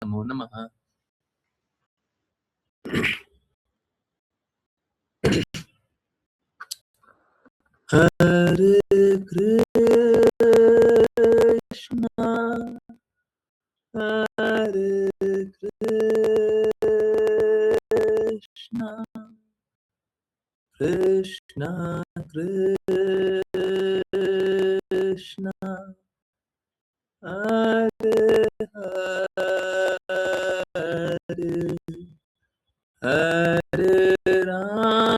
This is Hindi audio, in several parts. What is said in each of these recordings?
नमो नमः। हरे कृष्णा हरे कृष्णा कृष्णा कृष्णा हरे हरे हरे राम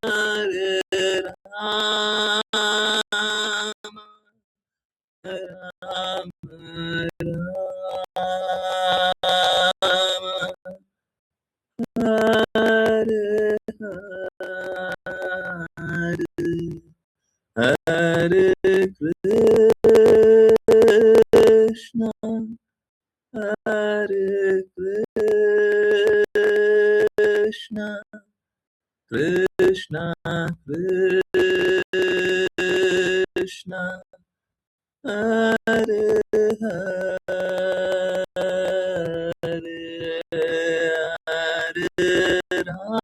हरे राम राम राम हरे हरे कृष्णा हरे कृष्णा कृष्णा कृष्णा हरे हरे हरे राम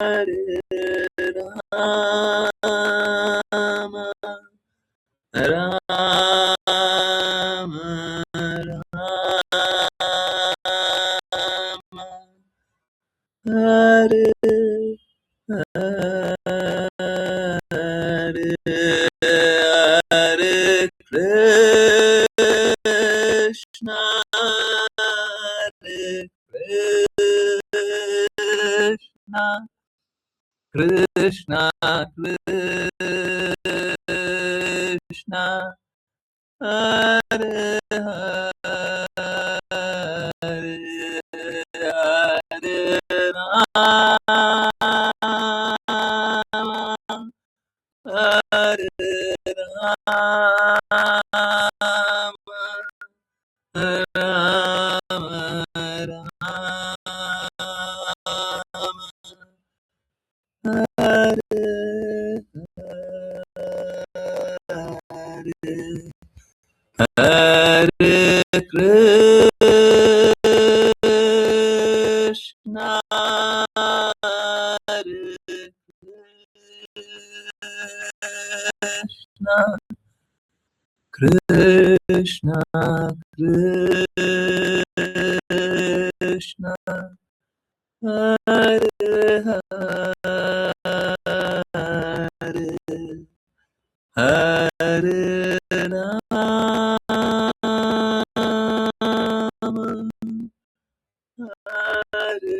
हरे राम राम राम हरे हरे हरे कृष्णा हरे कृष्णा कृष्णा कृष्णा हरे हरे हरे राम हरे राम राम राम हरे हरे हरे कृष्णा हरे कृष्णा कृष्णा कृष्णा हरे हरे हरे राम हरे राम राम राम हरे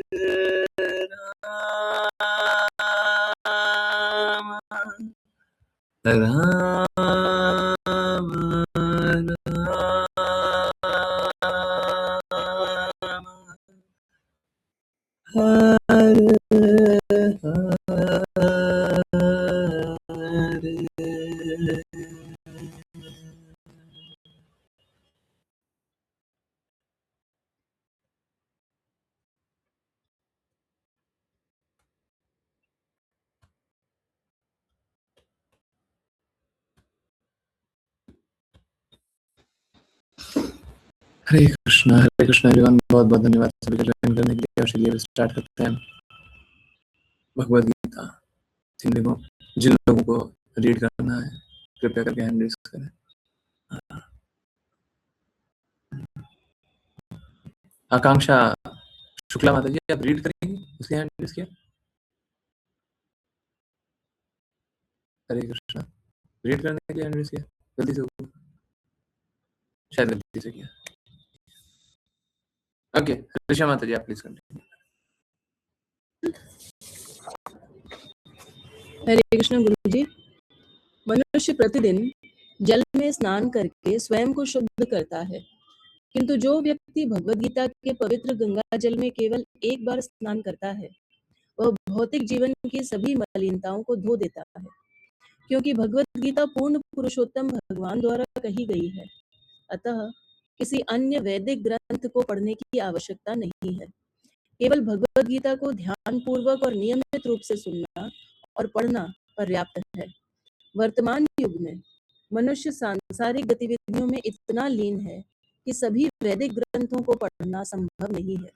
हरे हरे कृष्णा एवरीवन। बहुत बहुत धन्यवाद सभी का ज्वाइन करने के लिए। और चलिए स्टार्ट करते हैं भगवद गीता। जिन लोगों को रीड करना है कृपया करके हैंड रेज करें। आकांक्षा शुक्ला माता जी, आप रीड करेंगे? उसके हैंड रेज किया। हरे कृष्णा रीड करने के लिए हैंड रेज किया। जल्दी से, शायद गलती से किया। ओके, ऋषा माता जी आप प्लीज कंटिन्यू। हरे कृष्ण गुरुजी। मनुष्य प्रतिदिन जल में स्नान करके स्वयं को शुद्ध करता है, किंतु जो व्यक्ति भगवद गीता के पवित्र गंगा जल में केवल एक बार स्नान करता है वह भौतिक जीवन की सभी मलिनताओं को धो देता है, क्योंकि भगवद गीता पूर्ण पुरुषोत्तम भगवान द्वारा कही गई है। अतः किसी अन्य वैदिक ग्रंथ को पढ़ने की आवश्यकता नहीं है। केवल भगवद गीता को ध्यान पूर्वक और नियमित रूप से सुनना और पढ़ना पर्याप्त है। वर्तमान युग में मनुष्य सांसारिक गतिविधियों में इतना लीन है कि सभी वैदिक ग्रंथों को पढ़ना संभव नहीं है,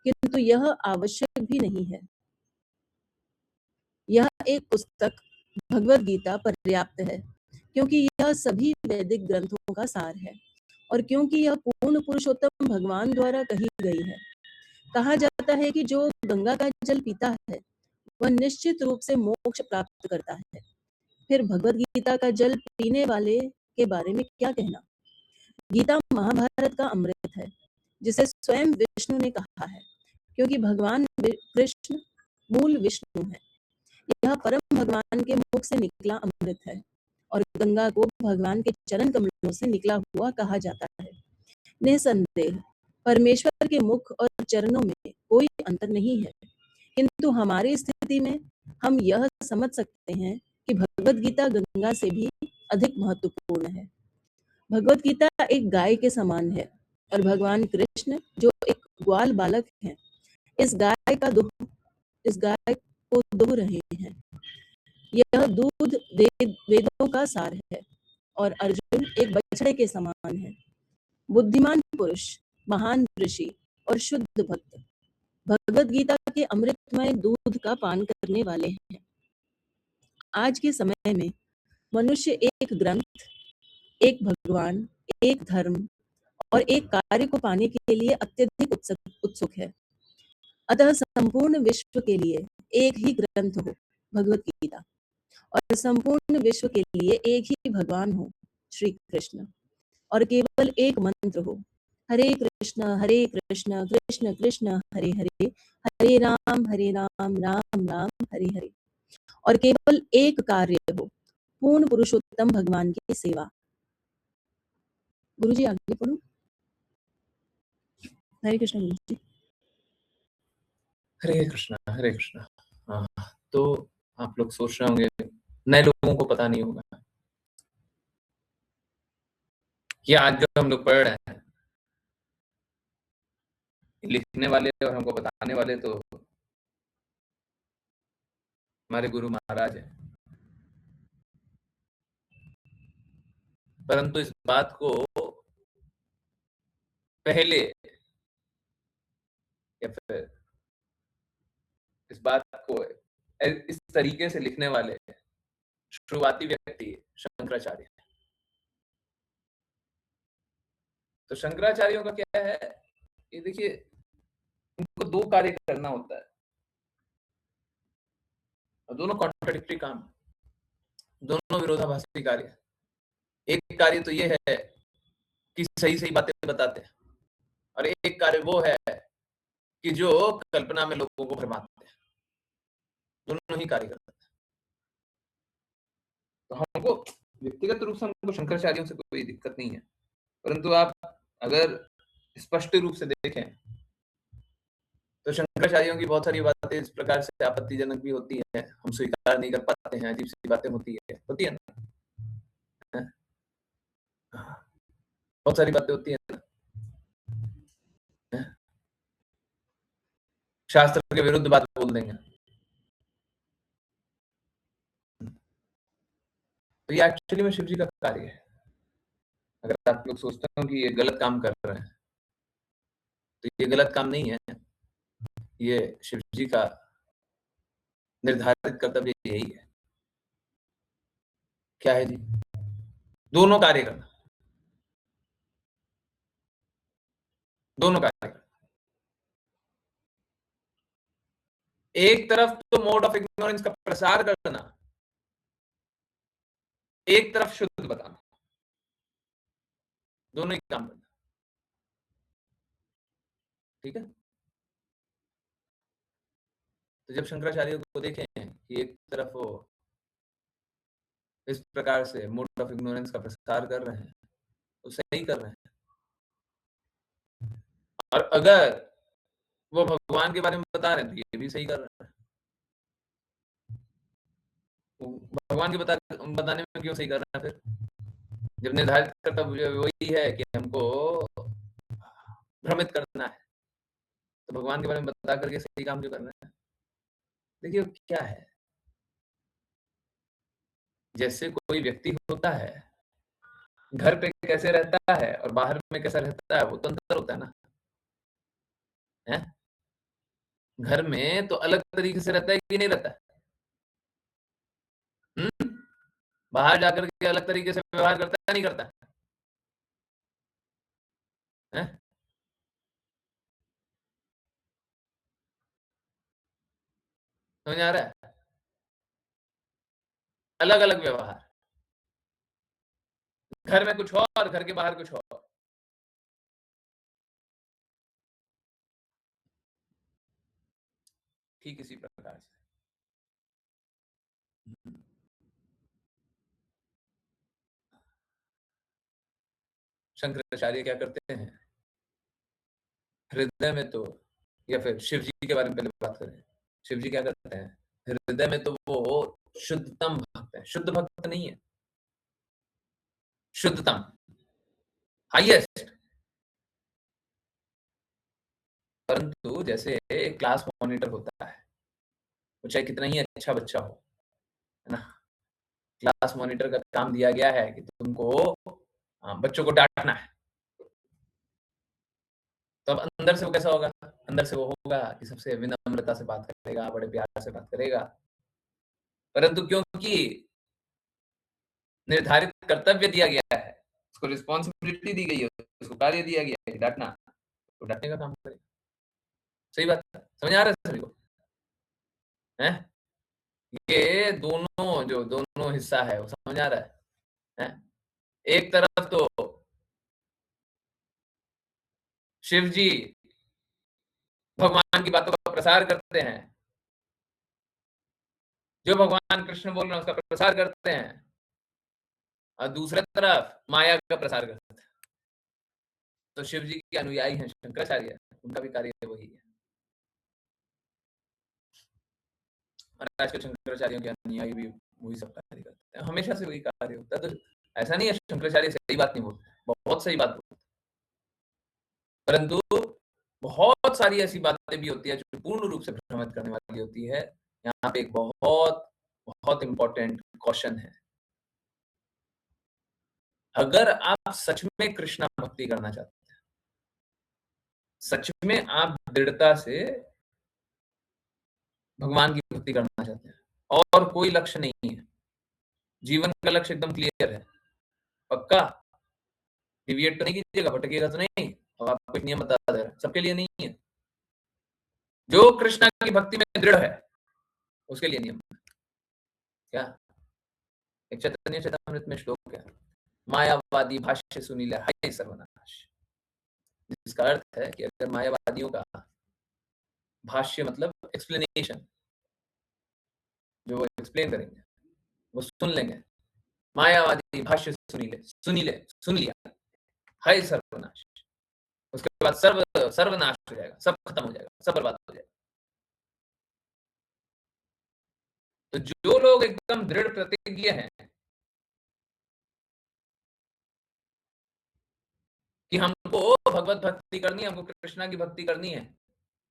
किंतु यह आवश्यक भी नहीं है। यह एक पुस्तक भगवद गीता पर्याप्त है, क्योंकि यह सभी वैदिक ग्रंथों का सार है और क्योंकि यह पूर्ण पुरुषोत्तम भगवान द्वारा कही गई है। कहा जाता है कि जो गंगा का जल पीता है वह निश्चित रूप से मोक्ष प्राप्त करता है। फिर भगवद गीता का जल पीने वाले के बारे में क्या कहना। गीता महाभारत का अमृत है, जिसे स्वयं विष्णु ने कहा है, क्योंकि भगवान कृष्ण मूल विष्णु है। यह परम भगवान के मुख से निकला अमृत है और गंगा को भगवान के चरण कमलों से निकला हुआ कहा जाता है। निसंदेह परमेश्वर के मुख और चरणों में कोई अंतर नहीं है, किंतु हमारी स्थिति में हम यह समझ सकते हैं कि भगवद गीता गंगा से भी अधिक महत्वपूर्ण है। भगवद गीता एक गाय के समान है और भगवान कृष्ण जो एक ग्वाल बालक है, इस गाय को दुह रहे हैं। यह दूध वेदों का सार है और अर्जुन एक बछड़े के समान है। बुद्धिमान पुरुष, महान ऋषि और शुद्ध भक्त भगवद गीता के अमृतमय दूध का पान करने वाले हैं। आज के समय में मनुष्य एक ग्रंथ, एक भगवान, एक धर्म और एक कार्य को पाने के लिए अत्यधिक उत्सुक है। अतः संपूर्ण विश्व के लिए एक ही ग्रंथ हो, भगवद गीता, और संपूर्ण विश्व के लिए एक ही भगवान हो, श्री कृष्ण, और केवल एक मंत्र हो, हरे कृष्ण कृष्ण कृष्ण हरे हरे, हरे राम राम राम हरे हरे, और केवल एक कार्य हो, पूर्ण पुरुषोत्तम भगवान की सेवा। गुरुजी आगे पढ़ो। हरे कृष्ण गुरुजी। हरे कृष्णा हरे कृष्णा। हाँ, तो आप लोग सोच रहे होंगे, नए लोगों को पता नहीं होगा कि आज जो हम लोग पढ़ रहे हैं, लिखने वाले और हमको बताने वाले तो हमारे गुरु महाराज हैं। परंतु इस बात को पहले या फिर इस बात को इस तरीके से लिखने वाले शुरुआती व्यक्ति शंकराचार्य। तो शंकराचार्यों का क्या है, ये देखिए, उनको दो कार्य करना होता है और दोनों कॉन्ट्राडिक्टरी काम, दोनों विरोधाभासी कार्य। एक कार्य तो ये है कि सही सही बातें बताते हैं, और एक कार्य वो है कि जो कल्पना में लोगों को भरमाते हैं। दोनों ही कार्य करते हैं। तो हमको व्यक्तिगत रूप से हमको शंकराचार्यों से कोई दिक्कत नहीं है, परंतु आप अगर स्पष्ट रूप से देखें तो शंकराचार्यों की बहुत सारी बातें इस प्रकार से आपत्तिजनक भी होती है, हम स्वीकार नहीं कर पाते हैं, अजीब सी बातें होती है ना। बहुत सारी बातें होती है ना, शास्त्र के विरुद्ध बात बोल देंगे। तो ये एक्चुअली में शिव जी का कार्य है। अगर आप लोग सोचते हो कि ये गलत काम कर रहे हैं, तो ये गलत काम नहीं है, ये शिव जी का निर्धारित कर्तव्य यही है। क्या है जी? दोनों कार्य करना, दोनों कार्य करना। एक तरफ तो मोड ऑफ इग्नोरेंस का प्रसार करना, एक तरफ शुद्ध बताना, दोनों ही काम करना। ठीक है। तो जब शंकराचार्य को देखें कि एक तरफ वो इस प्रकार से मोड ऑफ इग्नोरेंस का प्रसार कर रहे हैं, तो सही कर रहे हैं, और अगर वो भगवान के बारे में बता रहे हैं तो ये भी सही कर रहे हैं। भगवान के बताने में क्यों सही कर रहे हैं फिर, जब निर्धारित कर्तव्य वही है कि हमको भ्रमित करना है, तो भगवान के बारे में बता करके सही काम क्यों कर रहे हैं? देखिए क्या है, जैसे कोई व्यक्ति होता है, घर पे कैसे रहता है और बाहर में कैसा रहता है, वो तो अंतर होता है ना, हैं? घर में तो अलग तरीके से रहता है कि नहीं रहता है? हुँ? बाहर जाकर के अलग तरीके से व्यवहार करता है, नहीं करता है? हैं? समझ में आ रहा है? अलग-अलग व्यवहार। घर में कुछ और, घर के बाहर कुछ और। ठीक इसी प्रकार से। हुँ। शंकराचार्य क्या करते हैं, हृदय में तो या फिर शिव जी के बारे में पहले बात करें। शिव जी क्या करते हैं, हृदय में तो वो शुद्धतम भक्त हैं, शुद्ध भक्त नहीं है, शुद्धतम, हाईएस्ट। परंतु जैसे एक क्लास मॉनिटर होता है, वो चाहे कितना ही अच्छा बच्चा हो, है ना? क्लास मॉनिटर का काम दिया गया है कि तुमको बच्चों को डाँटना है। तो अब अंदर से वो कैसा होगा? अंदर से वो होगा कि सबसे विनम्रता से बात करेगा, बड़े प्यार से बात करेगा। परंतु क्योंकि निर्धारित कर्तव्य दिया गया है, उसको रिस्पॉन्सिबिलिटी दी गई है, उसको कार्य दिया गया है कि डाँटना, तो डाँटने का काम करेगा। सही बात है, समझ आ रहा है सभी को? हैं? ये दोनों जो दोनों हिस्सा है, वो समझ आ रहा है? हैं? एक तरफ तो शिव जी भगवान की बातों का प्रसार करते हैं, जो भगवान कृष्ण बोल रहे हैं उसका प्रसार करते हैं, और दूसरी तरफ माया का प्रसार करते हैं। तो शिव जी के अनुयायी हैं शंकराचार्य, उनका भी कार्य वही है। और आजकल शंकराचार्यों के अनुयायी भी वही सब कार्य करते हैं, हमेशा से वही कार्य होता है। तो ऐसा नहीं है शंकराचार्य सही बात नहीं बोलते, बहुत सही बात बोलते हैं। परंतु बहुत सारी ऐसी बातें भी होती है जो पूर्ण रूप से भ्रमित करने वाली होती है। यहाँ पे एक बहुत बहुत इंपॉर्टेंट क्वेश्चन है। अगर आप सच में कृष्णा भक्ति करना चाहते हैं, सच में आप दृढ़ता से भगवान की भक्ति करना चाहते हैं और कोई लक्ष्य नहीं है, जीवन का लक्ष्य एकदम क्लियर है, पक्का डिविएट तो नहीं कीजिएगा, भटकिएगा तो नहीं। और आपको एक नियम बता दे रहा है, सबके लिए नहीं है। जो कृष्णा की भक्ति में दृढ़ है, उसके लिए नियम है। क्या? एक चैतन्य चेतामृत में श्लोक है, मायावादी भाष्य सुनीले हाय सर्वनाश। जिसका अर्थ है कि अगर मायावादियों का भाष्य मतलब एक्सप्लेनेशन, जो वो एक्सप्लेन करेंगे, वो सुन लेंगे, मायावादी भाष्य सुनीले, सुनीले, सुन लिया, हाय सर्वनाश। उसके बाद सर्वनाश हो जाएगा, सब खत्म हो जाएगा, सब बर्बाद हो जाएगा। तो जो लोग एकदम दृढ़ प्रतिज्ञ हैं कि हमको भगवत भक्ति करनी है, हमको कृष्णा की भक्ति करनी है,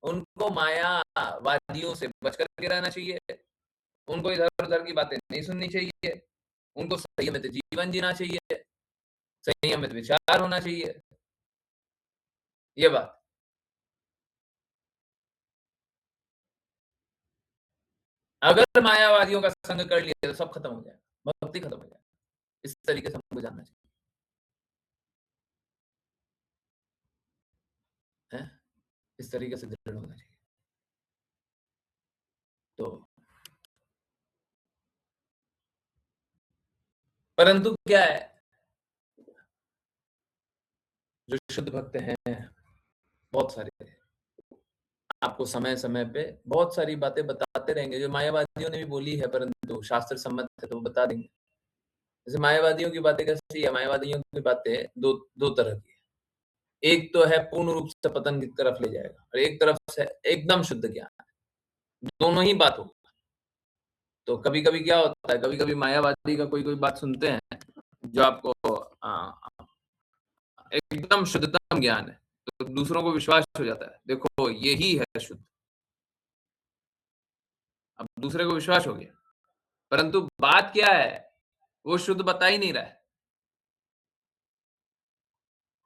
उनको मायावादियों से बच करके रहना चाहिए, उनको इधर-उधर की बातें नहीं सुननी चाहिए, उनको संयमित जीवन जीना चाहिए, संयमित विचार होना चाहिए। ये बात। अगर मायावादियों का संग कर लिया तो सब खत्म हो जाएगा, भक्ति खत्म हो जाएगा। इस तरीके से हमको जानना चाहिए, हैं? इस तरीके से दृढ़ होना चाहिए। तो परंतु क्या है, जो शुद्ध भक्त हैं, बहुत सारे आपको समय-समय पे बहुत सारी बातें बताते रहेंगे, जो मायावादियों ने भी बोली है, परंतु शास्त्र सम्मत है तो वो बता देंगे। जैसे मायावादियों की बातें कैसी है, मायावादियों की बातें दो तरह की है। एक तो है पूर्ण रूप से पतन की तरफ ले जाएगा और एक तरफ से एकदम शुद्ध ज्ञान, दोनों ही बात होगी। तो कभी-कभी क्या होता है, कभी-कभी मायावादी का कोई-कोई बात सुनते हैं, जो आपको एकदम शुद्धतम ज्ञान है, तो दूसरों को विश्वास हो जाता है, देखो यही है शुद्ध। अब दूसरे को विश्वास हो गया, परंतु बात क्या है, वो शुद्ध बता ही नहीं रहा है,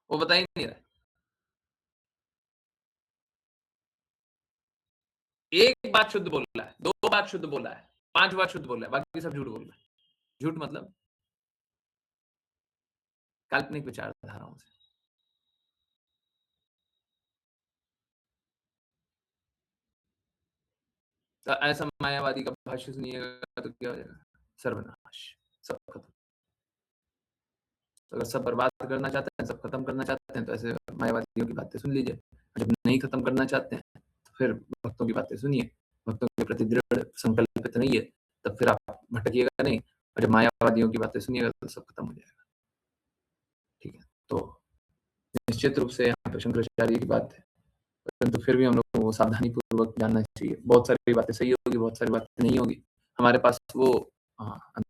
वो बता ही नहीं रहा है। एक बात शुद्ध बोल रहा है, 2 बात शुद्ध बोला है, 5 बात शुद्ध बोल रहा है, बाकी सब झूठ बोल रहा है। झूठ मतलब काल्पनिक विचारधाराओं से। तो ऐसा मायावादी का भाष्य सुनिएगा तो क्या हो जाएगा? सर्वनाश, सब खत्म। तो अगर सब बर्बाद करना चाहते हैं, सब खत्म करना चाहते हैं, तो ऐसे मायावादियों की बातें सुन लीजिए। जब नहीं खत्म करना चाहते हैं, तो फिर भक्तों की बातें सुनिए। भक्तों के प्रति दृढ़ संकल्पित रहिए, तब फिर आप भटकिएगा नहीं। और जब मायावादियों की बातें सुनिएगा, तो सब खत्म हो जाएगा। ठीक है? तो निश्चित रूप से यहाँ पे शंकराचार्य की बात है, परंतु फिर भी हम लोगों को सावधानी पूर्वक जानना चाहिए। बहुत सारी बातें सही होगी, बहुत सारी बातें नहीं होगी। हमारे पास वो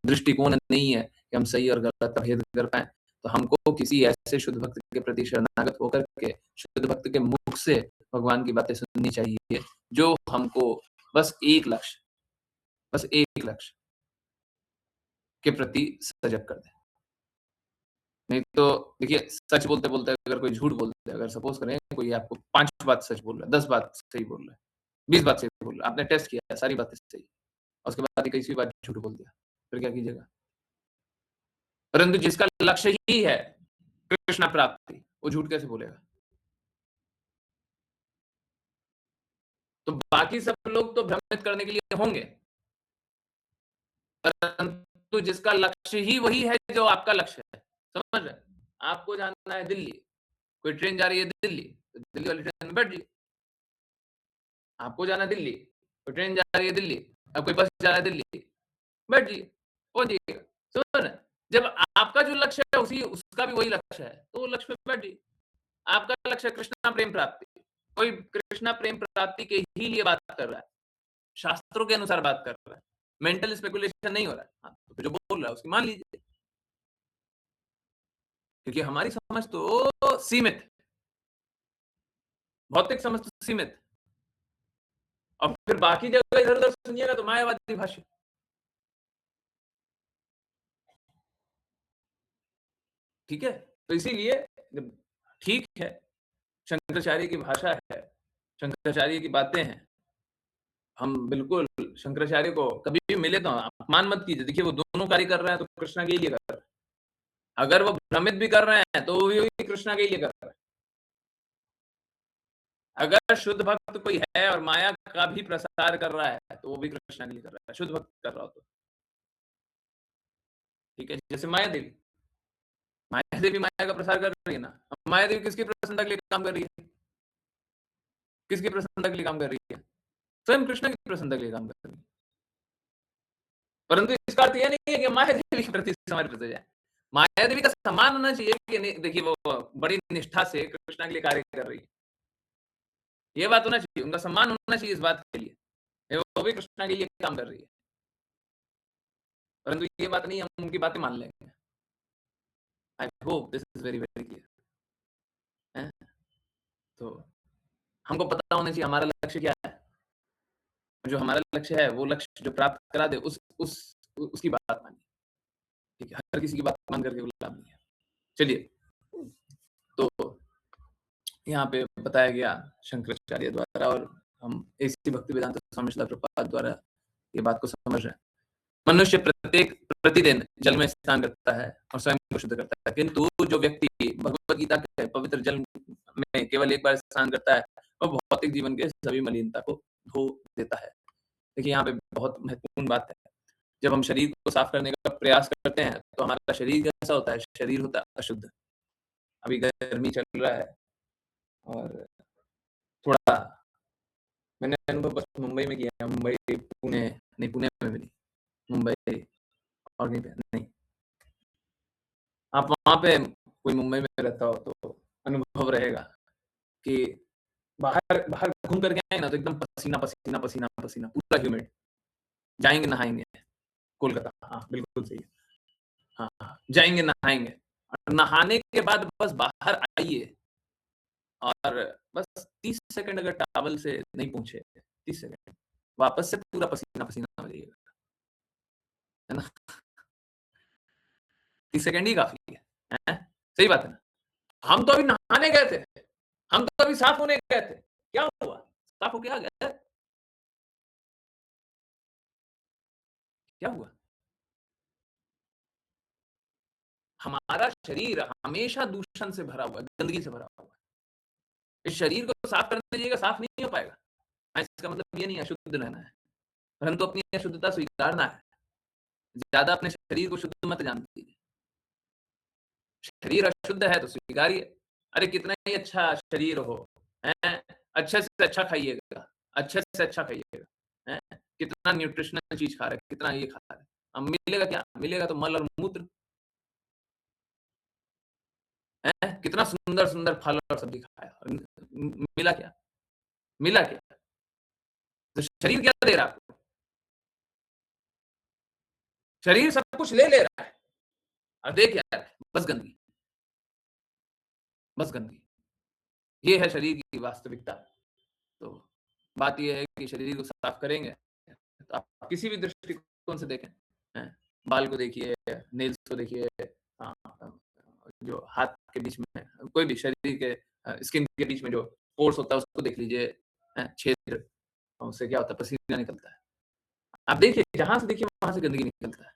दृष्टिकोण नहीं है कि हम सही और गलत का भेद कर पाएँ। तो हमको किसी ऐसे शुद्ध भक्त के प्रति शरणागत होकर के शुद्ध भक्त के मुख से भगवान की बातें सुननी चाहिए, जो हमको बस एक लक्ष्य के प्रति सजग कर दे। नहीं तो देखिए, सच बोलते-बोलते अगर कोई झूठ बोलता है, अगर सपोज़ करें कोई आपको 5 बात सच बोल रहा है, 10 बात सही बोल रहा है, 20 बात सही बोल रहा है, आपने टेस्ट किया है, सारी बातें सही, और उसके बाद 21वीं बात झूठ बोल दिया, फिर क्या कीजिएगा? परंतु जिसका लक्ष्य ही है कृष्ण प्राप्ति, वो झूठ कैसे बोलेगा? तो बाकी सब लोग तो भ्रमित करने के लिए होंगे, परंतु जिसका लक्ष्य ही वही है जो आपका लक्ष्य है, समझ रहे हैं? आपको जाना है दिल्ली, कोई ट्रेन जा रही है दिल्ली, तो दिल्ली वाली ट्रेन में बैठ जाइए। आपको जाना है दिल्ली, कोई ट्रेन जा रही है दिल्ली, अब कोई बस जा रहा है दिल्ली, बैठ जाइए, पहुँच जाइएगा। समझ रहे हैं? जब आपका जो लक्ष्य है उसी उसका भी वही लक्ष्य है, तो वो लक्ष्य पे बैठ जाइए। आपका लक्ष्य है कृष्णा प्रेम प्राप्ति, कोई कृष्णा प्रेम प्राप्ति के ही लिए बात कर रहा है, शास्त्रों के अनुसार बात कर रहा है, मेंटल स्पेकुलेशन नहीं हो रहा है। हाँ, तो जो बोल रहा है उसकी मान लीजिए, क्योंकि हमारी समझ तो सीमित है, भौतिक समझ तो सीमित है। और फिर बाकी जगह इधर-उधर सुनिएगा तो मायावादी भाष्य। ठीक है? तो इसीलिए जब ठीक है, शंकराचार्य की भाषा है, शंकराचार्य की बातें हैं, हम बिल्कुल शंकराचार्य को कभी भी मिले तो अपमान मत कीजिए। देखिए वो दोनों कार्य कर रहे हैं तो कृष्णा के लिए कर रहे हैं। अगर वो भ्रमित भी कर रहे हैं तो वो भी कृष्णा के लिए कर रहे हैं। अगर शुद्ध भक्त कोई है और माया का भी प्रसार कर रहा है तो वो भी कृष्णा के लिए कर रहा है, शुद्ध भक्त कर रहा हो तो। ठीक है? जैसे माया देवी, माया देवी माया का प्रसार कर रही है ना। अब माया देवी किसकी प्रसन्नता के लिए काम कर रही है? किसकी प्रसन्नता के लिए काम कर रही है? स्वयं कृष्ण की प्रसन्नता के लिए काम कर रही है। परंतु इसका अर्थ यह नहीं है कि माया देवी के प्रति समर्पित हो जाए। माया देवी का सम्मान होना चाहिए कि नहीं, देखिए वो बड़ी निष्ठा से कृष्णा के लिए कार्य कर रही है। ये बात होना चाहिए, उनका सम्मान होना चाहिए इस बात के लिए। वो भी कृष्णा के लिए काम कर रही है। परंतु ये बात नहीं हम उनकी बातें मान लेंगे। I hope this is very very clear. हैं? तो हमको पता होना चाहिए हमारा लक्ष्य क्या है। जो हमारा लक्ष्य है वो लक्ष्य जो प्राप्त करा दे उसकी बात मानिए। ठीक है? हर किसी की बात मान करके कोई लाभ नहीं है। चलिए, तो यहाँ पे बताया गया शंकराचार्य द्वारा, और हम ऐसी भक्ति वेदांत स्वामी श्रील प्रभुपाद द्वारा ये बात को समझ रहे हैं। मनुष्य प्रतिदिन जल में स्नान करता है और स्वयं को शुद्ध करता है, किंतु जो व्यक्ति भगवत गीता के पवित्र जल में केवल एक बार स्नान करता है वह भौतिक जीवन के सभी मलिनता को धो देता है। देखिए यहाँ पे बहुत महत्वपूर्ण बात है। जब हम शरीर को साफ करने का प्रयास करते हैं तो हमारा शरीर कैसा होता है? शरीर होता है अशुद्ध। अभी गर्मी चल रहा है और थोड़ा मैंने अनुभव बस मुंबई में किया है। मुंबई, पुणे नहीं, पुणे में भी नहीं, मुंबई और कहीं पे नहीं। आप वहाँ पे कोई मुंबई में रहता हो तो अनुभव रहेगा कि बाहर बाहर घूम करके आए ना तो एकदम पसीना पसीना पसीना पसीना, पूरा ह्यूमिड। जाएंगे नहाएंगे, कोलकाता, हाँ बिल्कुल सही है। हाँ हाँ, जाएंगे नहाएंगे और नहाने के बाद बस बाहर आइए और बस 30 सेकंड अगर टॉवल से नहीं पूछे, 30 सेकंड वापस से पूरा पसीना पसीना हो जाइएगा, है ना? 30 सेकंड ही काफ़ी है। हैं? सही बात है ना? हम तो अभी नहाने गए थे, हम तो अभी साफ होने गए थे। क्या हुआ? साफ होके आ गए? क्या हुआ? हमारा शरीर हमेशा दूषण से भरा हुआ है, गंदगी से भरा हुआ है। इस शरीर को साफ करने जाइएगा, साफ नहीं हो पाएगा। हाँ, इसका मतलब ये नहीं है अशुद्ध रहना है, परंतु अपनी अशुद्धता स्वीकारना है। ज़्यादा अपने शरीर को शुद्ध मत जान दीजिए। शरीर अशुद्ध है तो स्वीकारिए। अरे कितना ही अच्छा शरीर हो, हैं? अच्छे से अच्छा खाइएगा, अच्छे से अच्छा खाइएगा, हैं? कितना न्यूट्रिशनल चीज़ खा रहे हैं, कितना ये खा रहे हैं। अब मिलेगा क्या? मिलेगा तो मल और मूत्र, हैं? कितना सुंदर-सुंदर फल और सब्ज़ी खाया और मिला क्या? मिला क्या? तो शरीर क्या दे रहा है आपको? शरीर सब कुछ ले रहा है और दे क्या रहा है? बस गंदगी, बस गंदगी। ये है शरीर की वास्तविकता। तो बात ये है कि शरीर को साफ करेंगे, तो आप किसी भी दृष्टिकोण से देखें, हैं? बाल को देखिए, नेल्स को देखिए, अ अ, जो हाथ के बीच में कोई भी शरीर के स्किन के बीच में जो पोर्स होता है उसको देख लीजिए, हैं? छिद्र, उससे क्या होता है पसीना निकलता है। आप देखिए, जहाँ से देखिए वहाँ से गंदगी निकलता है।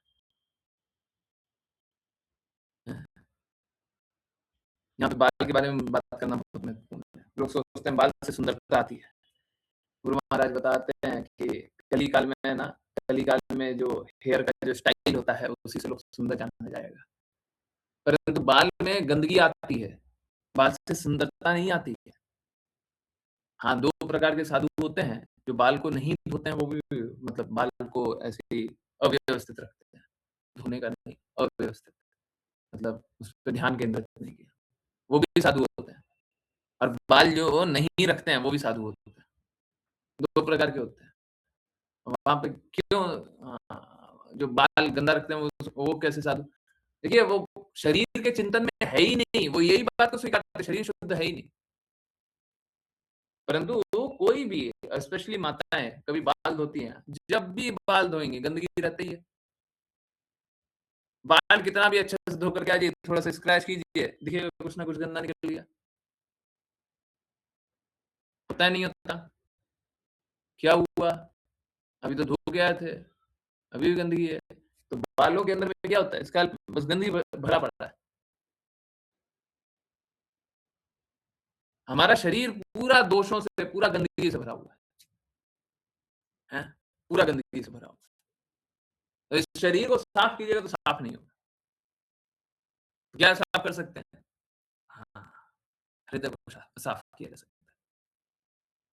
यहाँ पे बाल के बारे में बात करना बहुत महत्वपूर्ण है। लोग सोचते हैं बाल से सुंदरता आती है। गुरु महाराज बताते हैं कि कली काल में ना, कली काल में जो हेयर का जो स्टाइल होता है उसी से लोग सुंदर जाना जाएगा। परंतु बाल में गंदगी आती है, बाल से सुंदरता नहीं आती है। हाँ, 2 प्रकार के साधु होते हैं, जो बाल को नहीं धोते हैं वो भी मतलब बाल को ऐसे ही अव्यवस्थित रखते हैं। धोने का नहीं, अव्यवस्थित मतलब उस पे ध्यान केंद्रित नहीं किया। वो भी साधु होते हैं और बाल जो नहीं रखते हैं वो भी साधु होते हैं। 2 प्रकार के होते हैं। वहाँ पे क्यों जो बाल गंदा रखते हैं वो कैसे साधु? देखिए वो शरीर के चिंतन में है ही नहीं, वो यही बात को स्वीकारते हैं, शरीर शुद्ध है ही नहीं। परंतु कोई भी स्पेशली माताएँ कभी बाल धोती हैं, जब भी बाल धोएँगी गंदगी रहती है। बाल कितना भी अच्छे से धो कर के आ जाइए, थोड़ा-सा स्क्रैच कीजिए, देखिएगा कुछ ना कुछ गंदा निकल गया। होता नहीं होता? क्या हुआ? अभी तो धो के आए थे, अभी भी गंदगी है। तो बालों के अंदर में क्या होता है? स्कैल्प बस गंदगी भरा पड़ा है। हमारा शरीर पूरा दोषों से, पूरा गंदगी से भरा हुआ है, हैं? पूरा गंदगी से भरा हुआ है। तो इस शरीर को साफ कीजिएगा तो साफ नहीं होगा। क्या साफ कर सकते हैं? हाँ, हृदय को साफ किया जा सकता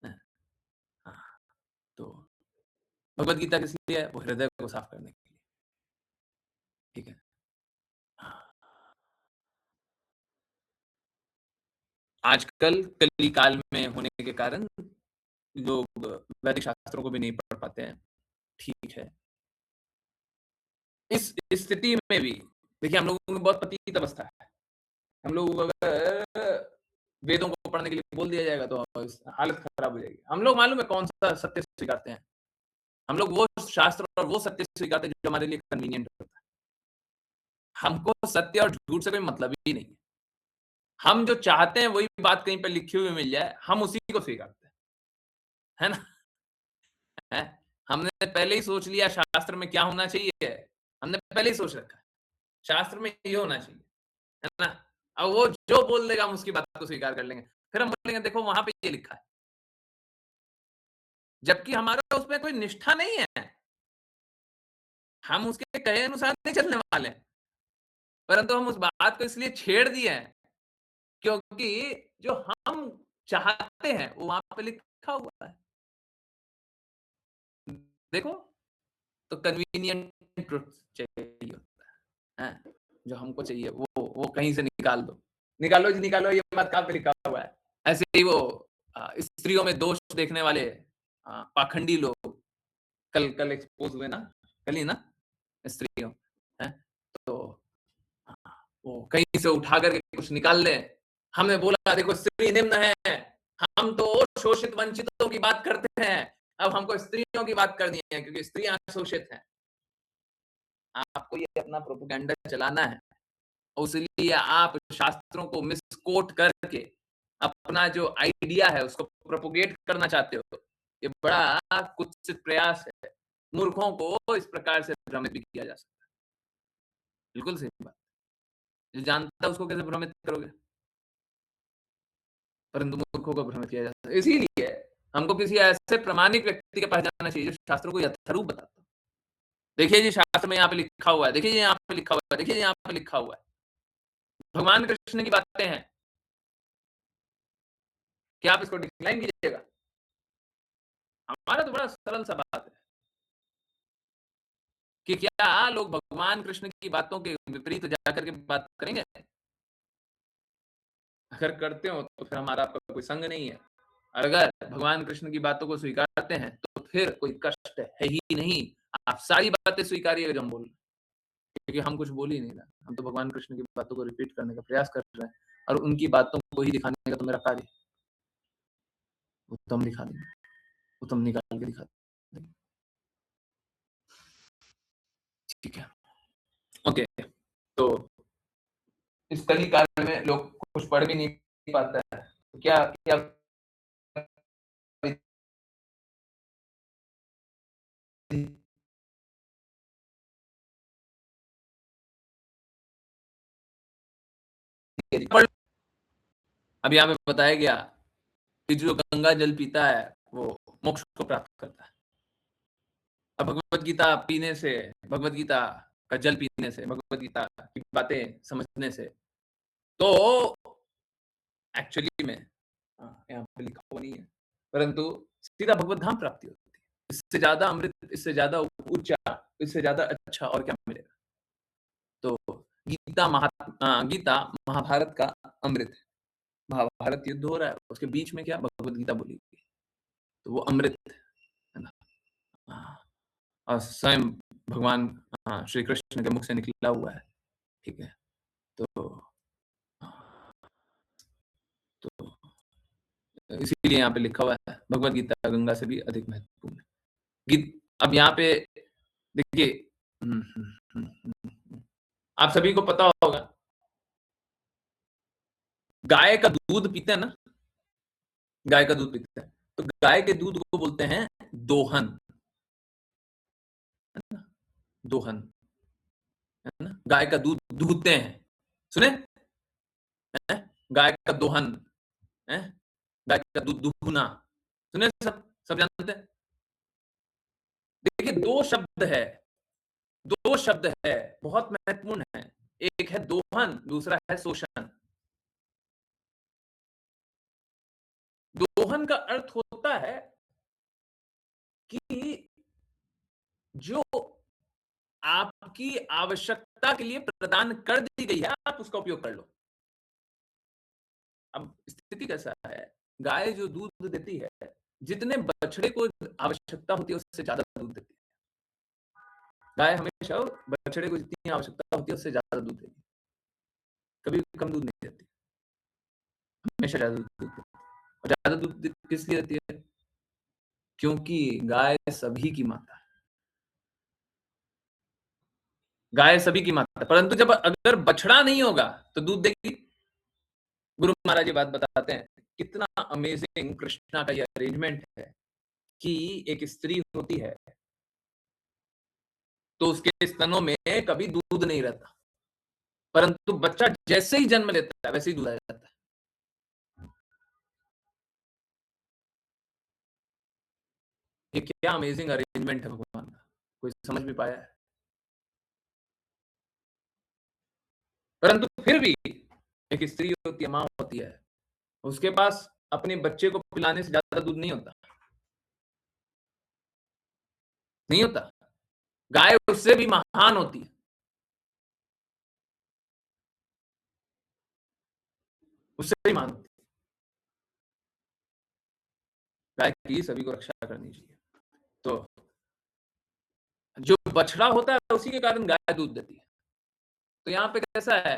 है। हैं? हाँ, तो भगवद गीता किस लिए है? वो हृदय को साफ करने के लिए, ठीक है? हाँ, आजकल कली काल में होने के कारण लोग वैदिक शास्त्रों को भी नहीं पढ़ पाते हैं, ठीक है। इस स्थिति में भी देखिए हम लोगों में बहुत पतित अवस्था है। हम लोग अगर वेदों को पढ़ने के लिए बोल दिया जाएगा तो हालत खराब हो जाएगी। हम लोग मालूम है कौन-सा सत्य स्वीकारते हैं। हम लोग वो शास्त्र और वो सत्य स्वीकारते हैं जो हमारे लिए कन्वीनिएंट होता है। हमको सत्य और झूठ से कोई मतलब ही नहीं है। हम जो चाहते हैं वही बात कहीं पे लिखी हुई मिल जाए, हम उसी को स्वीकारते हैं। है ना? हैं? हमने पहले ही सोच लिया शास्त्र में क्या होना चाहिए, हमने पहले ही सोच रखा है। शास्त्र में ये होना चाहिए, है ना? अब वो जो बोल देगा हम उसकी बात को स्वीकार कर लेंगे। फिर हम बोलेंगे देखो वहाँ पे ये लिखा है। जबकि हमारा उसमें कोई निष्ठा नहीं है। हम उसके कहे अनुसार नहीं चलने वाले हैं। परंतु हम उस बात को इसलिए छेड़ दिए हैं, क्योंकि जो हम चाहते हैं वो वहाँ पे लिखा हुआ है। देखो, तो कन्वीनिएंट ट्रुथ चाहिए होता है, हैं? जो हमको चाहिए वो कहीं से निकाल दो। निकालो जी निकालो ये बात कहाँ पे लिखा हुआ है? ऐसे ही वो स्त्रियों में दोष देखने वाले पाखंडी लोग कल कल एक्सपोज़ हुए ना, कल ही ना स्त्रियों, हैं? तो वो कहीं से उठा कर के कुछ निकाल लें। हमने बोला देखो स्त्री निम्न है, हम तो शोषित वंचितों की बात करते हैं, अब हमको स्त्रियों की बात करनी है क्योंकि स्त्रियाँ शोषित हैं। आपको ये अपना प्रोपेगेंडा चलाना है, इसलिए आप शास्त्रों को मिसकोट करके अपना जो आइडिया है उसको प्रोपोगेट करना चाहते हो। ये बड़ा कुत्सित प्रयास है। मूर्खों को इस प्रकार से भ्रमित भी किया जा सकता है। बिल्कुल सही बात। जो जानता है उसको कैसे भ्रमित करोगे? परंतु मूर्खों को भ्रमित किया जाता है। इसीलिए हमको किसी ऐसे प्रामाणिक व्यक्ति के पास जाना चाहिए जो शास्त्रों को यथारूप बताता हो। देखिए जी शास्त्र में यहाँ पे लिखा हुआ है, देखिए जी यहाँ पे लिखा हुआ है, देखिए जी यहाँ पे लिखा हुआ है। भगवान कृष्ण की बातें हैं। क्या आप इसको डिक्लाइन कीजिएगा? हमारा तो बड़ा सरल सा बात है कि क्या लोग भगवान कृष्ण की बातों के विपरीत जाकर के बात करेंगे? अगर करते हो तो फिर हमारा आपका कोई संग नहीं है। अगर भगवान कृष्ण की बातों को स्वीकारते हैं तो फिर कोई कष्ट है ही नहीं। आप सारी बातें स्वीकारिएगा जो हम बोल रहे हैं, क्योंकि हम कुछ बोल ही नहीं रहे। हम तो भगवान कृष्ण की बातों को रिपीट करने का प्रयास कर रहे हैं और उनकी बातों को ही दिखाने का तो मेरा कार्य है। वो तो हम दिखा देंगे, वो तो हम निकाल के दिखा देंगे। ठीक है, ओके। तो इस कली काल में लोग कुछ पढ़ भी नहीं पाता है, तो क्या क्या अब यहाँ पे बताया गया कि जो गंगा जल पीता है वो मोक्ष को प्राप्त करता है। अब भगवत गीता पीने से, भगवत गीता का जल पीने से, भगवत गीता की बातें समझने से तो एक्चुअली में यहाँ पे लिखा हुआ नहीं है, परंतु सीधा भगवत धाम प्राप्ति होती है। इससे ज्यादा अमृत, इससे ज्यादा ऊंचा, इससे ज्यादा अच्छा और क्या मिलेगा? तो गीता महाभारत का अमृत है। महाभारत युद्ध हो रहा है, उसके बीच में क्या भगवत गीता बोली गई, तो वो अमृत है ना। हाँ, और स्वयं भगवान श्री कृष्ण के मुख से निकला हुआ है। ठीक है, तो इसीलिए यहाँ पे लिखा हुआ है भगवत गीता गंगा से भी अधिक महत्वपूर्ण है। अब यहाँ पे देखिए, आप सभी को पता होगा गाय का दूध पीते हैं ना, गाय का दूध पीते हैं, तो गाय के दूध को बोलते हैं दोहन, है ना? दोहन, है ना? गाय का दूध दूहते हैं, सुने? गाय का दोहन है, गाय का दूध दूहना, सुने? सब जानते हैं। देखिए दो शब्द है, बहुत महत्वपूर्ण है। एक है दोहन, दूसरा है शोषण। दोहन का अर्थ होता है कि जो आपकी आवश्यकता के लिए प्रदान कर दी गई है आप उसका उपयोग कर लो। अब स्थिति कैसा है, गाय जो दूध देती है, जितने बछड़े को आवश्यकता होती है उससे ज्यादा दूध देती है। गाय हमेशा बछड़े को जितनी आवश्यकता होती है उससे ज्यादा दूध देती है, कभी कम दूध नहीं देती, हमेशा ज्यादा दूध देती है। और ज्यादा दूध किस लिए देती है? क्योंकि गाय सभी की माता है। गाय सभी की माता है, परंतु जब अगर बछड़ा नहीं होगा तो दूध देगी। गुरु महाराज ये बात बताते हैं, कितना अमेजिंग कृष्णा का ये अरेंजमेंट है कि एक स्त्री होती है तो उसके स्तनों में कभी दूध नहीं रहता, परंतु बच्चा जैसे ही जन्म लेता है वैसे ही दूध आ जाता है। ये क्या अमेजिंग अरेंजमेंट है भगवान का, कोई समझ भी पाया है? परंतु फिर भी एक स्त्री होती है, मां होती है, उसके पास अपने बच्चे को पिलाने से ज्यादा दूध नहीं होता, नहीं होता। गाय उससे भी महान होती है, उससे भी महान होती है। गाय की सभी को रक्षा करनी चाहिए। तो जो बछड़ा होता है उसी के कारण गाय दूध देती है। तो यहाँ पे कैसा है,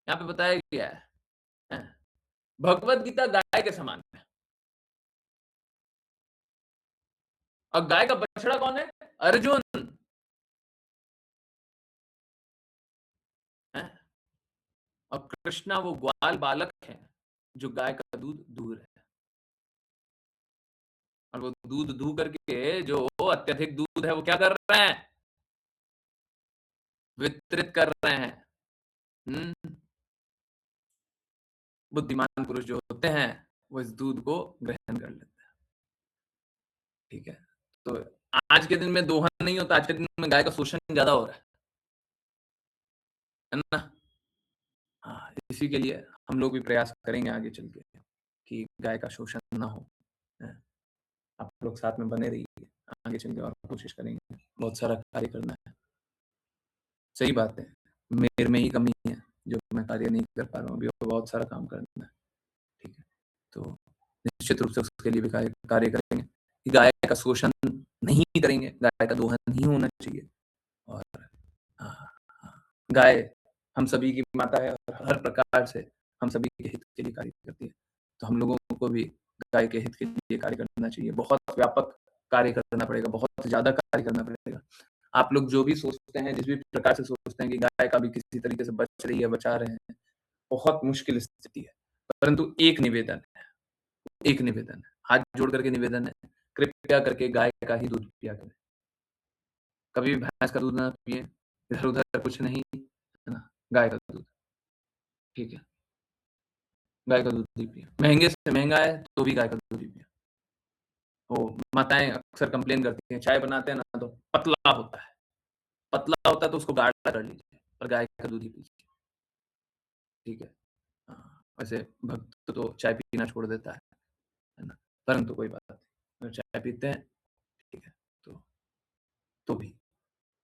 यहाँ पे बताया गया है भगवत गीता गाय के समान है, और गाय का बछड़ा कौन है? अर्जुन है। और कृष्णा वो ग्वाल बालक है जो गाय का दूध दूह रहे हैं, और वो दूध दूह करके जो अत्यधिक दूध है वो क्या कर रहे हैं, वितरित कर रहे हैं। बुद्धिमान पुरुष जो होते हैं वो इस दूध को ग्रहण कर लेते हैं। ठीक है, तो आज के दिन में दोहन नहीं होता, आज के दिन में गाय का शोषण ज्यादा हो रहा है ना। हाँ, इसी के लिए हम लोग भी प्रयास करेंगे आगे चल के कि गाय का शोषण ना हो। आप लोग साथ में बने रहिए, आगे चल के और कोशिश करेंगे, बहुत सारा कार्य करना है। सही बात है, मेरे में ही कमी है जो मैं कार्य नहीं कर पा रहा हूँ, अभी और बहुत सारा काम करना है। ठीक है, तो निश्चित रूप से उसके लिए भी कार्य करेंगे कि गाय का शोषण नहीं करेंगे, गाय का दोहन नहीं होना चाहिए। और गाय हम सभी की माता है और हर प्रकार से हम सभी के हित के लिए कार्य करती है, तो हम लोगों को भी गाय के हित के लिए कार्य करना चाहिए। बहुत व्यापक कार्य करना पड़ेगा, बहुत ज्यादा कार्य करना पड़ेगा। आप लोग जो भी सोचते हैं, जिस भी प्रकार से सोचते हैं कि गाय का भी किसी तरीके से बच रही है, बचा रहे हैं, बहुत मुश्किल स्थिति है। परंतु एक निवेदन है, हाथ जोड़ करके निवेदन है, कृपया करके गाय का ही दूध पिया करें, कभी भी भैंस का दूध ना पिए, इधर उधर कुछ नहीं, है ना, गाय का दूध। ठीक है, गाय का दूध ही पिए, महंगे से महंगा है तो भी गाय का दूध ही पिए। वो माताएं अक्सर कंप्लेन करती हैं, चाय बनाते हैं ना तो पतला होता है, पतला होता है तो उसको गाढ़ा कर लीजिए, पर गाय का दूध ही पीजिए। ठीक है, वैसे भक्त तो चाय पीना छोड़ देता है ना, परंतु कोई बात नहीं, अगर चाय पीते हैं ठीक है, तो भी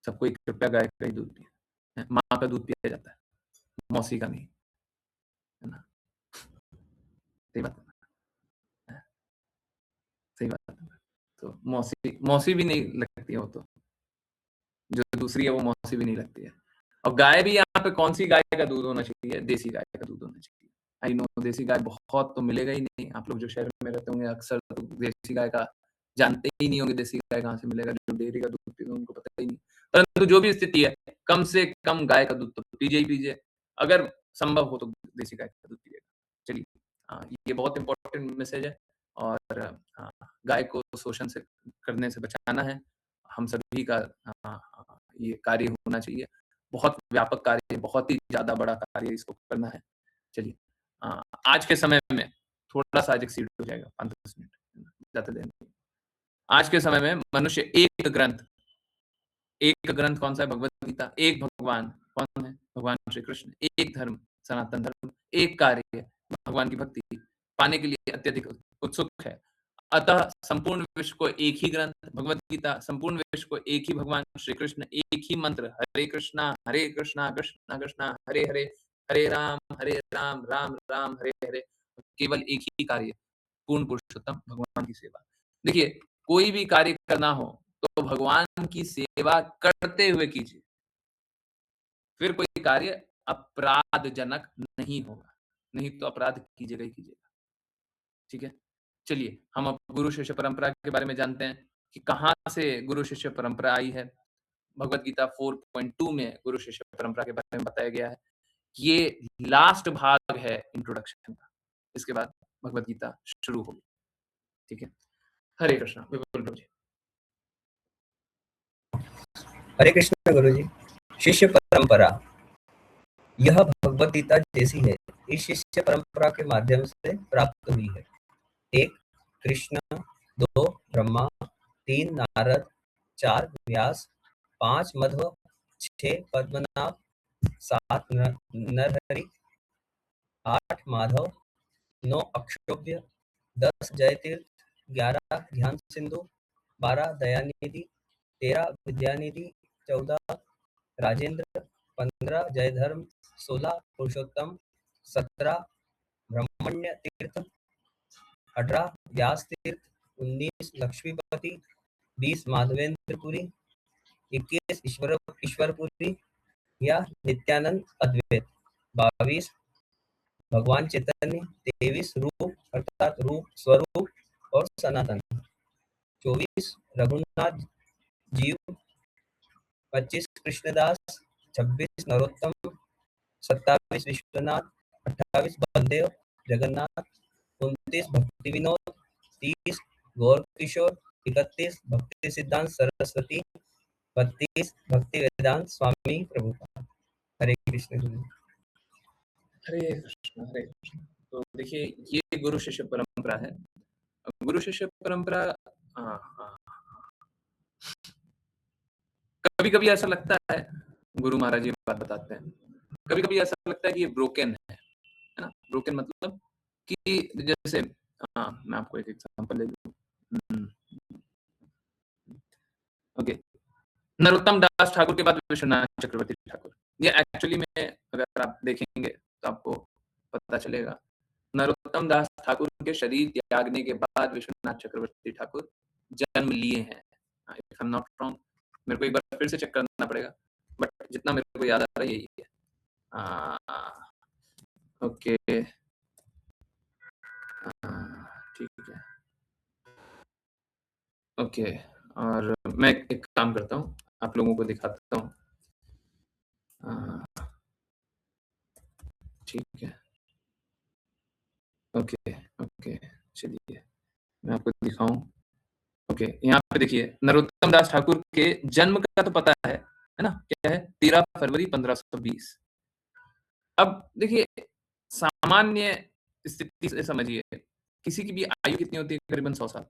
सबको एक कृपया गाय का ही दूध पिए। माँ का दूध पिया जाता है, मौसी का नहीं, है ना। सही बात है, सही बात है। तो मौसी भी नहीं लगती है, वो तो जो दूसरी है वो मौसी भी नहीं लगती है। और गाय भी यहाँ पे कौन सी गाय का दूध होना चाहिए, देसी गाय का दूध होना चाहिए। आई नो देसी गाय बहुत तो मिलेगा ही नहीं, आप लोग जो शहर में रहते होंगे अक्सर तो देसी गाय का जानते ही नहीं होंगे, देसी गाय कहाँ से मिलेगा, जो डेयरी का दूध पीते उनको पता ही नहीं। परंतु जो भी स्थिति है, कम से कम गाय का दूध तो पीजिए ही पीजिए, अगर संभव हो तो देसी गाय का दूध पीजिएगा। चलिए, ये बहुत इंपॉर्टेंट मैसेज है, और गाय को शोषण से करने से बचाना है, हम सभी का ये कार्य होना चाहिए। बहुत व्यापक कार्य, बहुत ही ज्यादा बड़ा कार्य इसको करना है। चलिए, आज के समय में थोड़ा सा एक्सीड हो जाएगा, 5-10 मिनट, ज्यादा देर नहीं। आज के समय में मनुष्य एक ग्रंथ कौन सा है, भगवत गीता, एक भगवान कौन है, भगवान श्री कृष्ण, एक धर्म सनातन धर्म, एक कार्य भगवान की भक्ति पाने के लिए अत्यधिक उत्सुक है। अतः संपूर्ण विश्व को एक ही ग्रंथ भगवत गीता, संपूर्ण विश्व को एक ही भगवान श्री कृष्ण, एक ही मंत्र हरे कृष्णा कृष्णा कृष्णा हरे हरे, हरे राम राम राम हरे हरे, केवल एक ही कार्य, पूर्ण पुरुषोत्तम भगवान की सेवा। देखिए, कोई भी कार्य करना हो तो भगवान की सेवा करते हुए कीजिए, फिर कोई कार्य अपराधजनक नहीं होगा, नहीं तो अपराध कीजिएगा ही कीजिएगा। ठीक है, चलिए हम अब गुरु शिष्य परंपरा के बारे में जानते हैं कि कहाँ से गुरु शिष्य परंपरा आई है। भगवत गीता 4.2 में गुरु शिष्य परंपरा के बारे में बताया गया है। ये लास्ट भाग है इंट्रोडक्शन का, इसके बाद भगवत गीता शुरू होगी। ठीक है, हरे कृष्णा। विपुल प्रभु जी। हरे कृष्ण गुरु जी। शिष्य परंपरा यह भगवत गीता जैसी है, इस शिष्य परंपरा के माध्यम से प्राप्त हुई है। 1 कृष्ण, 2 ब्रह्मा, 3 नारद, 4 व्यास, 5 मध्व, 6 पद्मनाभ, 7 नरहरि, 8 माधव, 9 अक्षोभ्य, 10 जयतीर्थ, 11 ध्यान सिंधु, 12 दयानिधि, 13 विद्यानिधि, 14 राजेंद्र, 15 जयधर्म, 16 पुरुषोत्तम, 17 ब्रह्मण्य तीर्थ, 18 व्यास तीर्थ, 19 लक्ष्मीपति, 20 माधवेंद्रपुरी, 21 ईश्वरपुरी या नित्यानंद अद्वैत, 22 भगवान चैतन्य, 23 रूप अर्थात रूप स्वरूप और सनातन, 24 रघुनाथ जीव, 25 कृष्णदास, 26 नरोत्तम, 27 विश्वनाथ, 28 बलदेव जगन्नाथ, 29 भक्ति विनोद, 30 गौर किशोर, 31 भक्ति सिद्धांत सरस्वती, 32 भक्ति वेदांत स्वामी प्रभुपाद। हरे कृष्ण गुरु। हरे कृष्ण हरे कृष्ण। तो देखिए ये गुरु शिष्य परंपरा है। गुरु शिष्य परंपरा कभी कभी ऐसा लगता है, गुरु महाराज ये बात बताते हैं, कभी कभी ऐसा लगता है कि ये ब्रोकन है ना। ब्रोकन मतलब कि जैसे मैं आपको एक एग्जांपल ले लूं। ओके, नरोत्तम दास ठाकुर के बाद विश्वनाथ चक्रवर्ती ठाकुर। ये एक्चुअली में अगर आप देखेंगे तो आपको पता चलेगा, नरोत्तम दास ठाकुर के शरीर त्यागने के बाद विश्वनाथ चक्रवर्ती ठाकुर जन्म लिए हैं। If I am not wrong, मेरे को एक बार फिर से चेक करना पड़ेगा, बट जितना मेरे को याद आ रहा है यही है। ओके ठीक है। ओके, और मैं एक काम करता हूँ, आप लोगों को दिखाता हूँ। ठीक है, ओके ओके, चलिए मैं आपको दिखाऊं। ओके, यहाँ पे देखिए नरोत्तम दास ठाकुर के जन्म का तो पता है ना, क्या है, 13 फरवरी 1520। अब देखिए सामान्य स्थिति से समझिए, किसी की भी आयु कितनी होती है, करीबन 100 साल,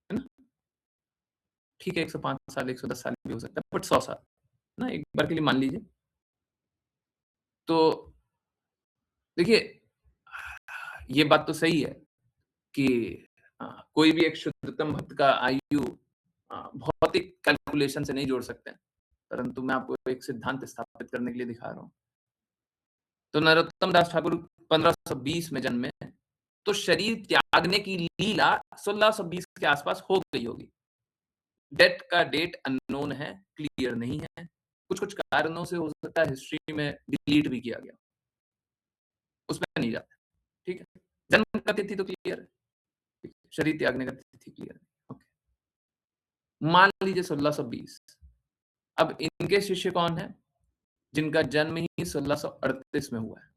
है ना। ठीक है, 105 साल 110 साल भी हो सकता है, बट 100 साल ना, एक बार के लिए मान लीजिए। तो देखिए ये बात तो सही है कि कोई भी एक शुद्धतम भक्त का आयु भौतिक कैलकुलेशन से नहीं जोड़ सकते हैं, परंतु मैं आपको एक सिद्धांत स्थापित करने के लिए दिखा रहा हूँ। तो नरोत्तम दास ठाकुर 1520 में जन्मे, तो शरीर त्यागने की लीला 1620 के आसपास हो गई होगी। डेथ का डेट अननोन है, क्लियर नहीं है, कुछ कुछ कारणों से हो सकता है हिस्ट्री में डिलीट भी किया गया, उसमें नहीं जाते। ठीक है, जन्म का तिथि तो क्लियर है, शरीर त्यागने का तिथि क्लियर है। ओके, मान लीजिए 1620। अब इनके शिष्य कौन है, जिनका जन्म ही 1638 में हुआ है।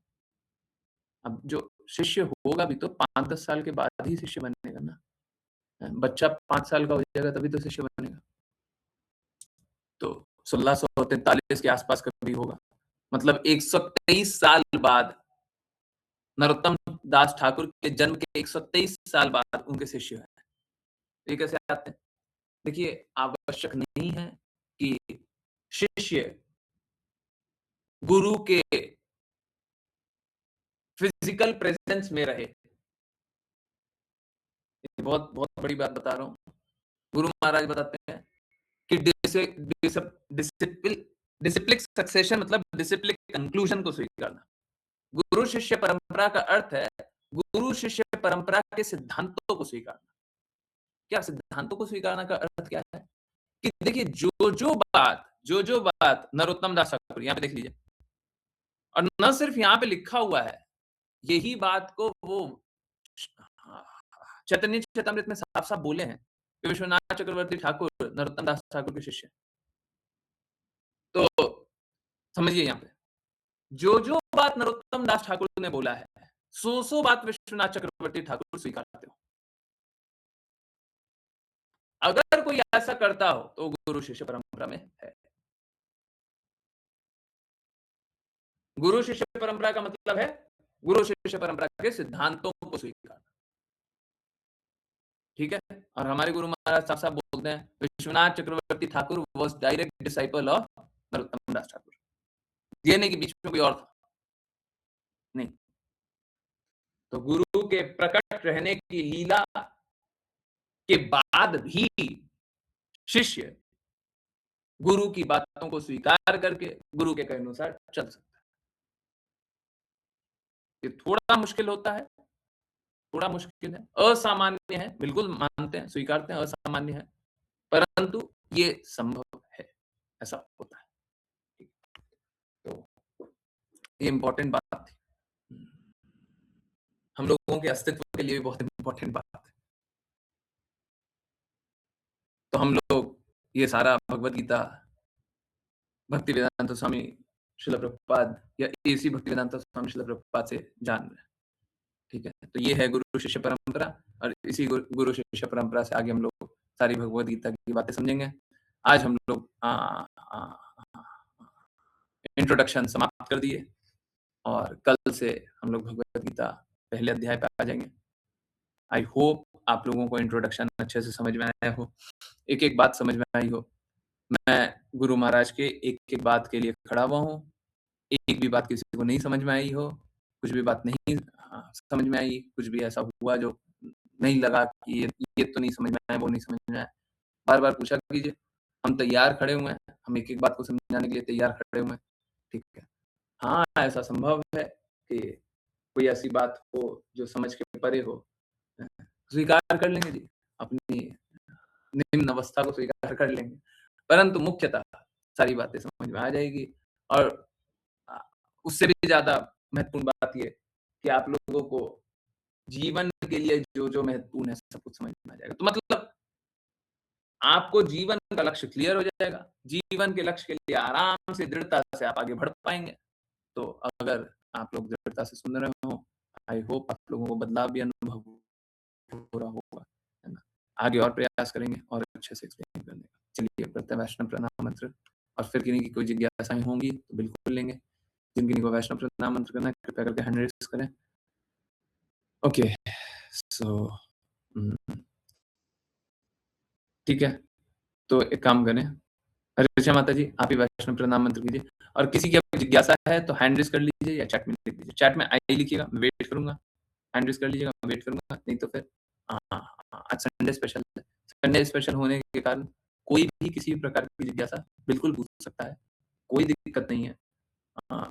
अब जो शिष्य होगा भी तो 5-10 साल के बाद ही शिष्य बनेगा ना, बच्चा 5 साल का हो जाएगा तभी तो शिष्य बनेगा। तो 1643 के आसपास कभी होगा, मतलब 123 साल बाद, नरोत्तम दास ठाकुर के जन्म के 123 साल बाद उनके शिष्य हैं। ये कैसे आते हैं? देखिए आवश्यक नहीं है कि शिष्य गुरु के फिजिकल प्रेजेंस में रहे। बहुत बहुत बड़ी बात बता रहा हूं। गुरु महाराज बताते हैं कि डिसिप्लिक सक्सेशन मतलब डिसिप्लिक कंक्लूजन को स्वीकारना। गुरु शिष्य परंपरा का अर्थ है गुरु शिष्य परंपरा के सिद्धांतों को स्वीकारना। क्या सिद्धांतों को स्वीकारना का अर्थ क्या है कि देखिए जो बात नरोत्तम दास ठाकुर, यहाँ पे देख लीजिए, और न सिर्फ यहाँ पे लिखा हुआ है, यही बात को वो चैतन्य चेतामृत में साफ साफ बोले हैं कि विश्वनाथ चक्रवर्ती ठाकुर नरोत्तम दास ठाकुर के शिष्य। तो समझिए यहाँ पे जो बात नरोत्तम दास ठाकुर ने बोला है, सो बात विश्वनाथ चक्रवर्ती ठाकुर स्वीकारते हो। अगर कोई ऐसा करता हो तो गुरु शिष्य परंपरा में है। गुरु शिष्य परंपरा का मतलब है गुरु शिष्य परंपरा के सिद्धांतों को स्वीकारना। ठीक है, और हमारे गुरु महाराज साफ साफ बोलते हैं Vishwanath Chakravarti Thakur was direct disciple of Narottam Das Thakur. ये नहीं कि बीच में कोई और था, नहीं। तो गुरु के प्रकट रहने की लीला के बाद भी शिष्य गुरु की बातों को स्वीकार करके गुरु के कहे अनुसार चल सकता है। ये थोड़ा मुश्किल होता है, थोड़ा मुश्किल है, असामान्य है, बिल्कुल मानते हैं, स्वीकारते हैं, असामान्य है, परंतु ये संभव है, ऐसा होता है। तो ये इंपॉर्टेंट बात थी, हम लोगों के अस्तित्व के लिए बहुत इंपॉर्टेंट बात है। तो हम लोग ये सारा भगवत गीता भक्ति वेदांत स्वामी शिला प्रभुपाद या एसी भक्तिवेदांता स्वामी शिला प्रभुपाद से जान रहे हैं, ठीक है। तो ये है गुरु शिष्य परंपरा, और इसी गुरु शिष्य परंपरा से आगे हम लोग सारी भगवद गीता की बातें समझेंगे। आज हम लोग इंट्रोडक्शन समाप्त कर दिए, और कल से हम लोग भगवद गीता पहले अध्याय पे आ जाएंगे। आई होप आप लोगों को इंट्रोडक्शन अच्छे से समझ में आया हो, एक एक बात समझ में आई हो। मैं गुरु महाराज के एक एक बात के लिए खड़ा हुआ हूँ। एक भी बात किसी को नहीं समझ में आई हो, कुछ भी बात नहीं समझ में आई, कुछ भी ऐसा हुआ जो नहीं लगा कि ये तो नहीं समझ में आया, वो नहीं समझ में आया, बार बार पूछा कीजिए। हम तैयार खड़े हुए हैं, हम एक एक बात को समझाने के लिए तैयार खड़े हुए हैं, ठीक है। हाँ, ऐसा संभव है कि कोई ऐसी बात हो जो समझ के परे हो, स्वीकार कर लेंगे जी, अपनी निम्न अवस्था को स्वीकार कर लेंगे, परंतु मुख्यतः सारी बातें समझ में आ जाएगी। और उससे भी ज्यादा महत्वपूर्ण बात ये कि आप लोगों को जीवन के लिए जो जो महत्वपूर्ण है सब कुछ समझ में आ जाएगा। तो मतलब आपको जीवन का लक्ष्य क्लियर हो जाएगा, जीवन के लक्ष्य के लिए आराम से दृढ़ता से आप आगे बढ़ पाएंगे। तो अगर आप लोग दृढ़ता से सुन रहे हो, आई होप आप लोगों को बदलाव भी अनुभव हो रहा होगा, है ना। आगे और प्रयास करेंगे और अच्छे से एक्सप्लेन करने का। चलिए प्रत्यय वैष्णव प्रणाम मंत्र, और फिर किन्हीं की कोई जिज्ञासाएं होंगी तो बिल्कुल लेंगे। जिन किन्हीं को वैष्णव प्रणाम मंत्र करना है कृपया करके हैंड रेज करें। ओके, सो ठीक है, तो एक काम करें, ऋचा माता जी आप ही वैष्णव प्रणाम मंत्र कीजिए, और किसी की अगर जिज्ञासा है तो हैंड रेज कर लीजिए या चैट में लिख दीजिए। चैट में आई लिखिएगा, मैं वेट करूंगा, हैंड रेज कर लीजिएगा, मैं वेट करूंगा, नहीं तो फिर आज संडे स्पेशल है। संडे स्पेशल होने के कारण कोई भी किसी प्रकार की जिज्ञासा बिल्कुल पूछ सकता है, कोई दिक्कत नहीं है।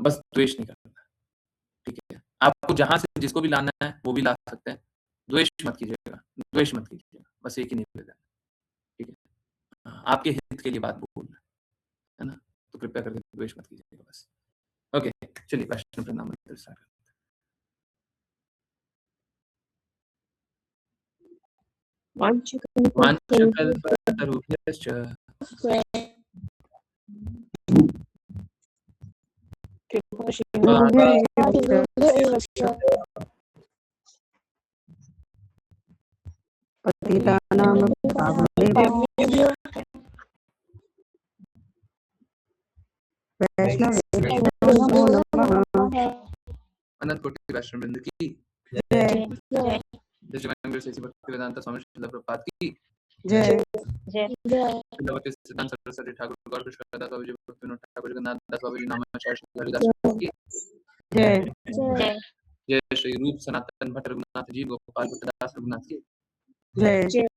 बस द्वेष नहीं करना, ठीक है। आपको जहां से जिसको भी लाना है वो भी ला सकते हैं, द्वेष मत कीजिएगा, द्वेष मत कीजिएगा, बस एक ही निवेदन, ठीक है। आपके हित के लिए बात बोल रहे है ना, तो कृपया करके द्वेष मत कीजिएगा बस। ओके, चलिए वैष्णव प्रणाम मंत्र स्टार्ट करते हैं। वाञ्छकल्पतरुभ्यश्च पतितानां पावनेभ्यो वैष्णवेभ्यो नमो नमः। अनंत कोटि वैष्णव वृंद की जय जय श्री भक्तिवेदांता स्वामी श्रील प्रभुपाद की जय भगवती सिद्धांत सरस्वती ठाकुर गौर कृष्ण दास बाबू जी भक्ति विनोद ठाकुर जगन्नाथ दास बाबू जी नाम शास्त्री हरिदास की जय जय श्री रूप सनातन भट्ट रघुनाथ जी गोपाल भट्टदास रघुनाथ की जय जय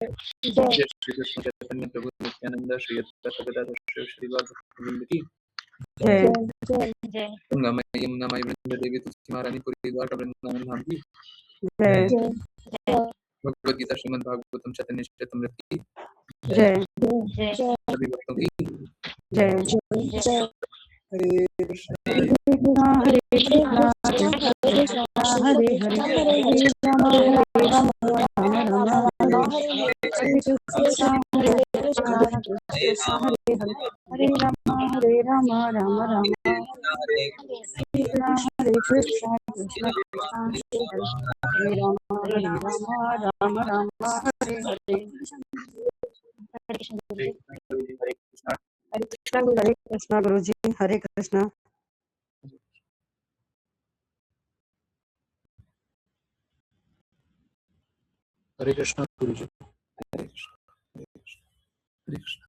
श्री कृष्ण चैतन्य प्रभु नित्यानंद श्री अद्वैत गदाधर श्री गौर गोविंद की जय गंगा मैया यमुना माई वृंदा देवी तुलसी महारानी पुरी द्वारका वृंदावन धाम की जय भगवद गीता श्रीमद् भागवतम चैतन्य चैतन्यमृत की जय सभी भक्तों की जय हरे कृष्ण हरे कृष्णा हरे हरे राम राम राम हरे कृष्णा हरे कृष्णा हरे हरे राम राम राम हरे कृष्णा कृष्ण कृष्ण हरे राम राम हरे हरे हरे कृष्णा गुरु जी हरे कृष्णा। हरे कृष्ण गुरु जी हरे कृष्ण हरे कृष्ण हरे कृष्ण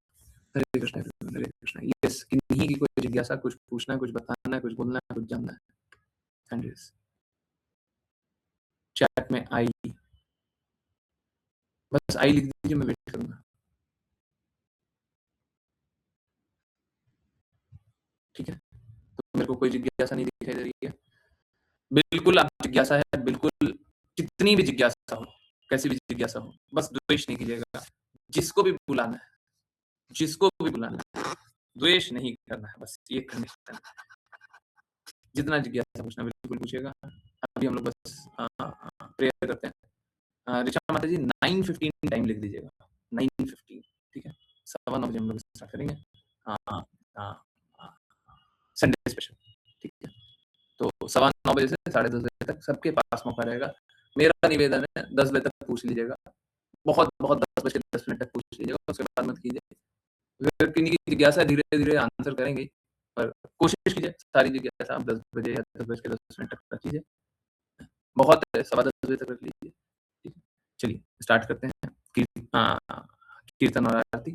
हरे कृष्ण हरे कृष्ण। यस, किन्हीं की कोई जिज्ञासा, कुछ पूछना, कुछ बताना, कुछ बोलना, कुछ जानना है, एंड यस चैट में आई, बस आई लिख दीजिए, मैं वेट करूंगा, ठीक है। तो मेरे को कोई जिज्ञासा नहीं दिखाई दे रही है, बिल्कुल आप जिज्ञासा है, बिल्कुल कितनी भी जिज्ञासा हो, कैसी भी जिज्ञासा हो, बस द्वेष नहीं कीजिएगा। जिसको भी बुलाना है, जिसको भी बुलाना है, द्वेष नहीं करना है, बस ये करना है। जितना जिज्ञासा पूछना बिल्कुल पूछिएगा। अभी हम लोग बस प्रेयर करते हैं। ऋचा माता जी 9:15 टाइम लिख दीजिएगा, 9:15, ठीक है। 9:15 बजे हम लोग स्टार्ट करेंगे संडे स्पेशल। तो 9:15 बजे से 10:30 बजे तक सबके पास मौका रहेगा। मेरा निवेदन है 10 बजे तक पूछ लीजिएगा। बहुत 10:10 तक पूछ लीजिएगा, उसके बाद मत कीजिए। अगर किन्हीं की जिज्ञासा धीरे-धीरे आंसर करेंगे, पर कोशिश कीजिए सारी जिज्ञासा आप 10 बजे या 10:10 तक रख लीजिए। बहुत है, 10:15 बजे तक रख लीजिए। ठीक है, चलिए स्टार्ट करते हैं। कीर्तन और आरती।